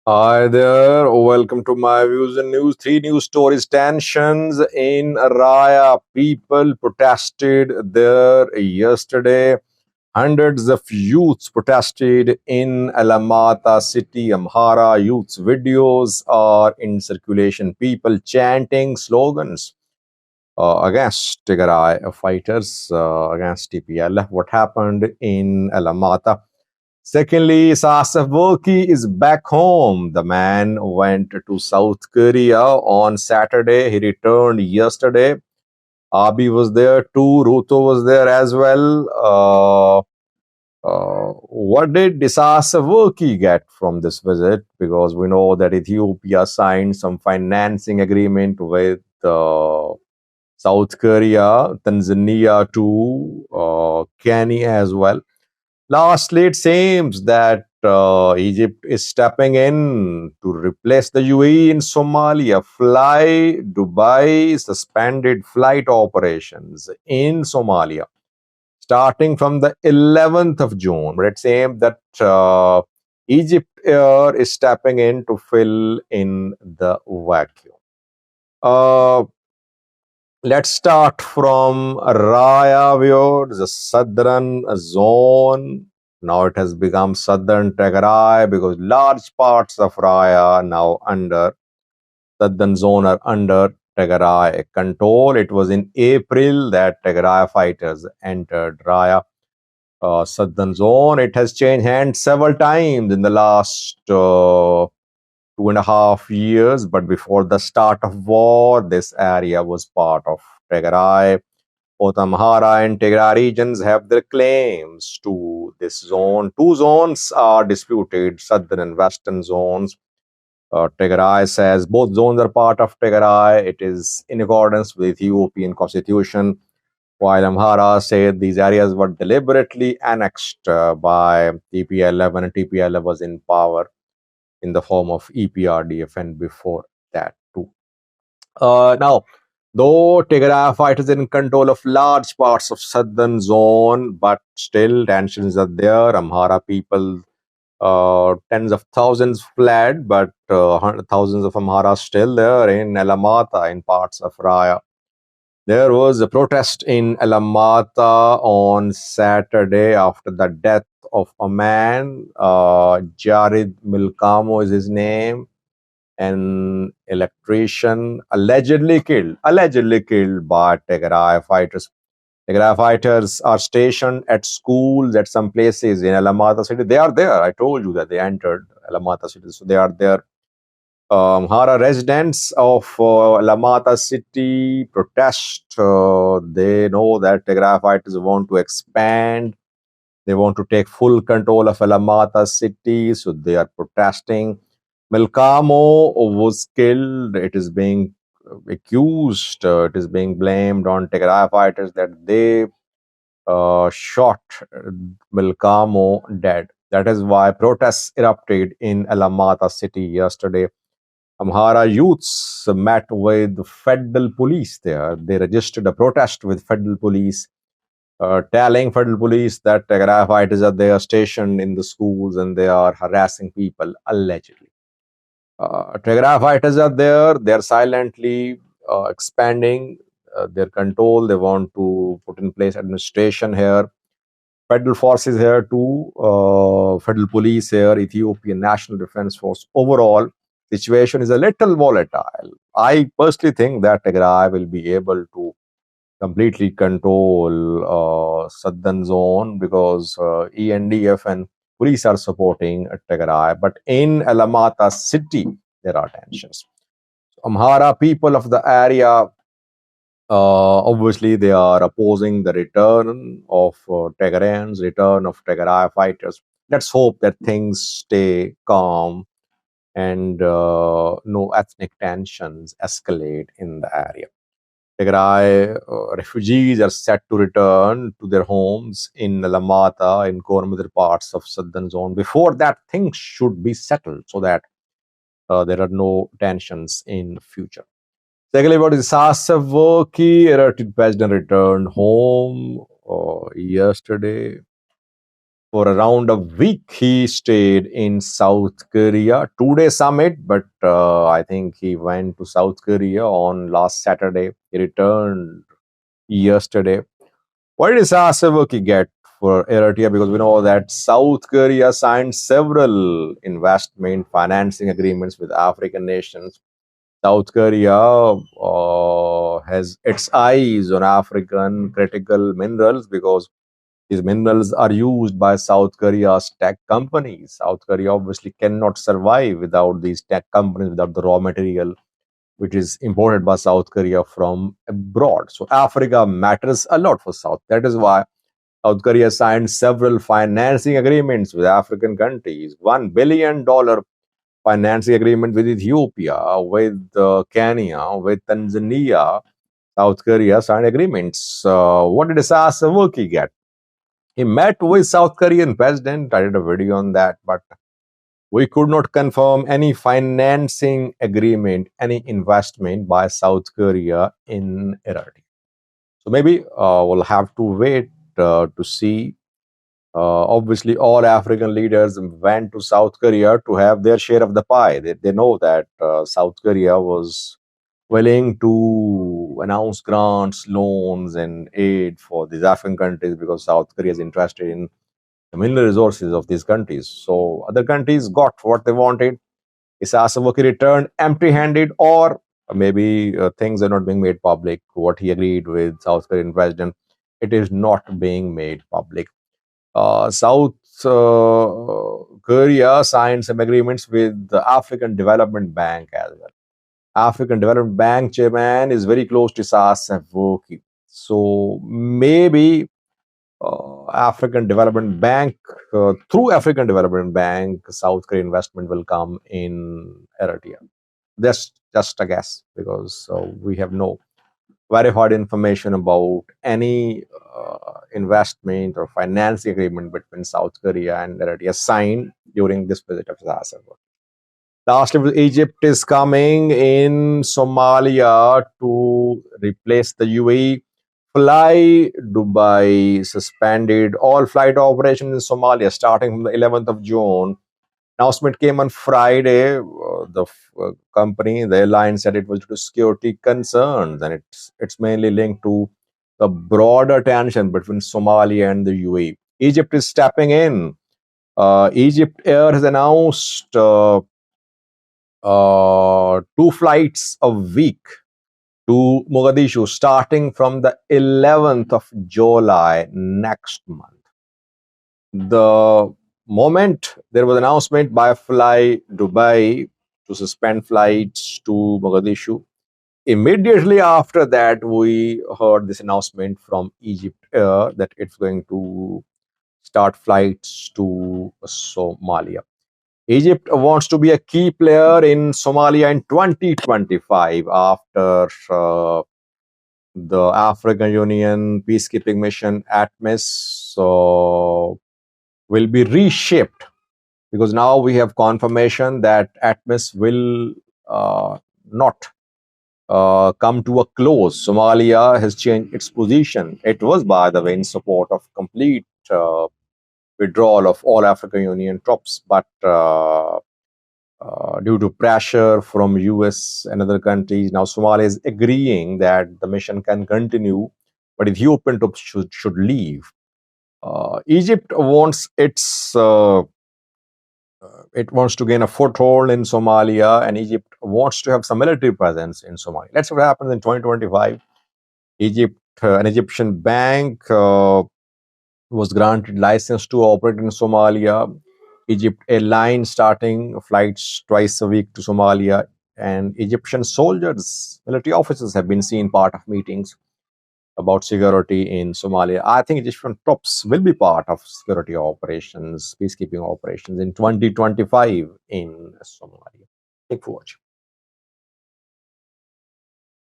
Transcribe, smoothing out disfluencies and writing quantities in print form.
Hi there, welcome to my views and news. Three news stories. Tensions in Raya. People protested there yesterday. Hundreds of youths protested in Alamata city, Amhara. Youths' videos are in circulation. People chanting slogans against Tigray fighters, against TPLF. What happened in Alamata? Secondly, Sasavurki is back home. The man went to South Korea on Saturday. He returned yesterday. Abi was there too. Ruto was there as well. What did Sasavurki get from this visit? Because we know that Ethiopia signed some financing agreement with South Korea, Tanzania too, Kenya as well. Lastly, it seems that Egypt is stepping in to replace the UAE in Somalia. Fly Dubai suspended flight operations in Somalia starting from the 11th of June. But it seems that Egypt Air is stepping in to fill in the vacuum. Uh, Let's start from Raya View, the southern zone. Now it has become southern Tigray because large parts of Raya now under southern zone are under Tigray control. It was in April that Tigray fighters entered Raya southern zone. It has changed hands several times in the last 2.5 years. But before the start of war, this area was part of Tigray. Both Amhara and Tigray regions have their claims to this zone. Two zones are disputed, southern and western zones. Tigray says both zones are part of Tigray. It is in accordance with Ethiopian constitution, while Amhara said these areas were deliberately annexed by TPLF when TPLF was in power in the form of EPRDF and before that too. Now, though Tigray fighters in control of large parts of southern zone, but still tensions are there. Amhara people, tens of thousands fled, but thousands of Amhara still there in Alamata, in parts of Raya. There was a protest in Alamata on Saturday after the death of a man. Jared Milkamo is his name, an electrician allegedly killed by Tigray fighters. Tigray fighters are stationed at schools at some places in Alamata city. They are there. I told you that they entered Alamata city, so they are there. Hara residents of Alamata city protest. They know that Tigray fighters want to expand. They want to take full control of Alamata city, so they are protesting. Melkamo was killed. It is being accused, it is being blamed on Tigray fighters that they shot Melkamo dead. That is why protests erupted in Alamata city yesterday. Amhara youths met with federal police there. They registered a protest with federal police, telling federal police that Tigray fighters are there stationed in the schools and they are harassing people allegedly. Tigray fighters are there. They are silently expanding their control. They want to put in place administration here. Federal forces here too. Federal police here. Ethiopian National Defense Force. Overall, situation is a little volatile. I personally think that Tigray will be able to completely control southern zone because ENDF and police are supporting Tigray. But in Alamata city, there are tensions. Amhara people of the area, obviously, they are opposing the return of Tigrayans, return of Tigray fighters. Let's hope that things stay calm and no ethnic tensions escalate in the area. Tigray refugees are set to return to their homes in Lamata, in Kormidr parts of southern zone. Before that, things should be settled so that there are no tensions in future. Secondly, about Sasavurki, Eritrean President returned home yesterday. For around a week, he stayed in South Korea. 2 day summit, but I think he went to South Korea on last Saturday. He returned yesterday. What did Sasawaki get for Eritrea? Because we know that South Korea signed several investment financing agreements with African nations. South Korea has its eyes on African critical minerals because these minerals are used by South Korea's tech companies. South Korea obviously cannot survive without these tech companies, without the raw material which is imported by South Korea from abroad. So Africa matters a lot for South. That is why South Korea signed several financing agreements with African countries. $1 billion financing agreement with Ethiopia, with Kenya, with Tanzania. South Korea signed agreements. What did Isaias Afwerki get? He met with South Korean president. I did a video on that, but we could not confirm any financing agreement, any investment by South Korea in Eritrea. So maybe we'll have to wait to see. Obviously, all African leaders went to South Korea to have their share of the pie. They know that South Korea was willing to announce grants, loans, and aid for these African countries because South Korea is interested in the mineral resources of these countries. So other countries got what they wanted. Isaias Afwerki returned empty-handed, or maybe things are not being made public. What he agreed with South Korean president, it is not being made public. South Korea signed some agreements with the African Development Bank as well. African Development Bank chairman is very close to Isaias Afwerki. So maybe African Development Bank, through African Development Bank, South Korean investment will come in Eritrea. That's just a guess because we have no verified information about any investment or financing agreement between South Korea and Eritrea signed during this visit of Isaias. Lastly, Egypt is coming in Somalia to replace the UAE. Fly Dubai suspended all flight operations in Somalia starting from the 11th of June. Announcement came on Friday. The company, the airline, said it was due to security concerns, and it's mainly linked to the broader tension between Somalia and the UAE. Egypt is stepping in. Egypt Air has announced 2 flights a week to Mogadishu starting from the 11th of July next month. The moment there was an announcement by Fly Dubai to suspend flights to Mogadishu, immediately after that, we heard this announcement from Egypt Air that it's going to start flights to Somalia. Egypt wants to be a key player in Somalia in 2025 after the African Union peacekeeping mission ATMIS will be reshaped because now we have confirmation that ATMIS will not come to a close. Somalia has changed its position. It was, by the way, in support of complete withdrawal of all African Union troops, but due to pressure from US and other countries, now Somalia is agreeing that the mission can continue, but Ethiopian troops should leave. Egypt wants it wants to gain a foothold in Somalia, and Egypt wants to have some military presence in Somalia. Let's see what happens in 2025. Egypt, an Egyptian bank, was granted license to operate in Somalia. Egypt Airlines starting flights twice a week to Somalia, and Egyptian soldiers, military officers have been seen part of meetings about security in Somalia. I think Egyptian troops will be part of security operations, peacekeeping operations in 2025 in Somalia. Thank you for watching.